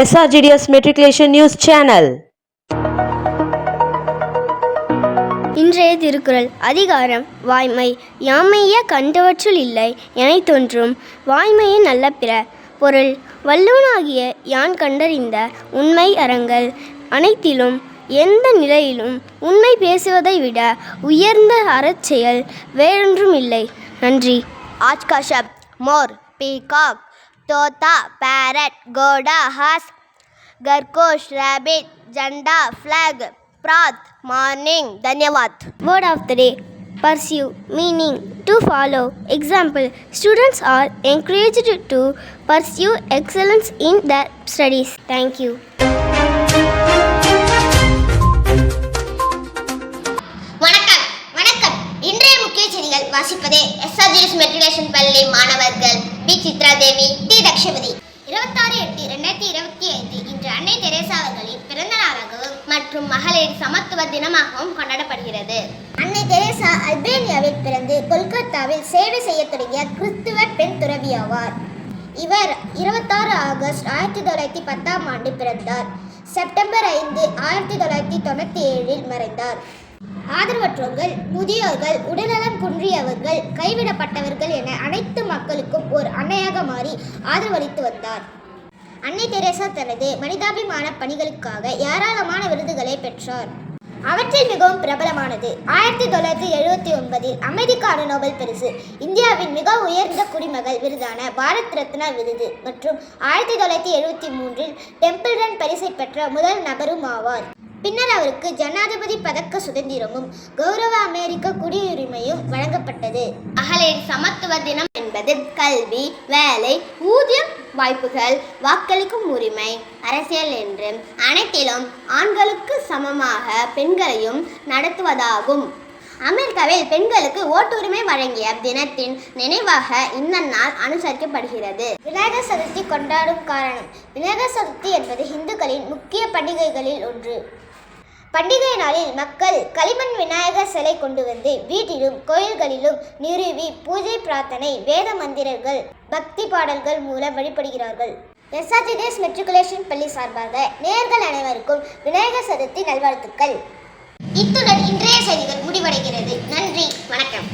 SRGDS Matriculation News Channel. இன்றைய திருக்குறள் அதிகாரம் வாய்மை. யாமைய கண்டவற்றுள் இல்லை என தோன்றும் வாய்மையே நல்ல பிற. பொருள்: வள்ளுவனாகிய யான் கண்டறிந்த உண்மை அறங்கள் அனைத்திலும் எந்த நிலையிலும் உண்மை பேசுவதை விட உயர்ந்த அறச்செயல் வேறொன்றும் இல்லை. நன்றி. आज का शब्द मोर, पीकॉक, तोता, पैरट, घोड़ा, हंस, खरगोश, रैबिट, झंडा, फ्लैग, प्रात, मॉर्निंग. धन्यवाद. Word of the day: pursue, meaning to follow. Example: students are encouraged to pursue excellence in their studies. Thank you. வணக்கம். இன்றைய முக்கிய செய்திகள் வாசிப்பதே SRGDS மெட்ரிகுலேஷன் பள்ளி மாணவர்கள் பி. சித்ரா தேவி, டி. தக்ஷபதி. 26/8/2025 இன்று அன்னை தெரேசா அவர்களின் பிறந்த நாளாகவும் மற்றும் மகளிர் சமத்துவ தினமாகவும் கொண்டாடப்படுகிறது. அன்னை தெரேசா அல்பேனியாவில் பிறந்து கொல்கத்தாவில் சேவை செய்ய தொடங்கிய கிறிஸ்துவ பெண் துறவி ஆவார். இவர் 26 ஆகஸ்ட் 1910 பிறந்தார். செப்டம்பர் 5, 1997 மறைந்தார். ஆதரவற்றோர்கள், முதியோர்கள், உடல்நலம் குன்றியவர்கள், கைவிடப்பட்டவர்கள் என அனைத்து மக்களுக்கும் ஒரு அன்னையாக மாறி ஆதரவளித்து வந்தார். அன்னை தெரேசா தனது மனிதாபிமான பணிகளுக்காக ஏராளமான விருதுகளை பெற்றார். அவற்றில் மிகவும் பிரபலமானது 1979 அமைதிக்கான நோபல் பரிசு, இந்தியாவின் மிக உயர்ந்த குடிமகள் விருதான பாரத் ரத்னா விருது மற்றும் 1973 டெம்பிள் ரன் பரிசை பெற்ற முதல் நபரும் ஆவார். பின்னர் அவருக்கு ஜனாதிபதி பதக்க சுதந்திரமும் கௌரவ அமெரிக்க குடியுரிமையும் வழங்கப்பட்டது. மகளிர் சமத்துவ தினம் என்பது கல்வி, வேலை, ஊதியம், வாய்ப்புகள், வாக்களிக்கும் உரிமை, அரசியல் என்று அனைத்திலும் ஆண்களுக்கு சமமாக பெண்களையும் நடத்துவதாகும். அமெரிக்காவில் பெண்களுக்கு ஓட்டுரிமை வழங்கிய தினத்தின் நினைவாக இந்த நாள் அனுசரிக்கப்படுகிறது. விநாயகர் சதுர்த்தி கொண்டாடும் காரணம்: விநாயகர் சதுர்த்தி என்பது இந்துக்களின் முக்கிய பண்டிகைகளில் ஒன்று. பண்டிகை நாளில் மக்கள் களிமண் விநாயகர் சிலை கொண்டு வந்து வீட்டிலும் கோயில்களிலும் நிறுவி பூஜை, பிரார்த்தனை, வேத மந்திரங்கள், பக்தி பாடல்கள் மூலம் வழிபடுகிறார்கள். SRGDS மெட்ரிகுலேஷன் பள்ளி சார்பாக நேயர்கள் அனைவருக்கும் விநாயகர் சதுர்த்தி நல்வாழ்த்துக்கள். இத்துடன் இன்றைய செய்திகள் முடிவடைகிறது. நன்றி, வணக்கம்.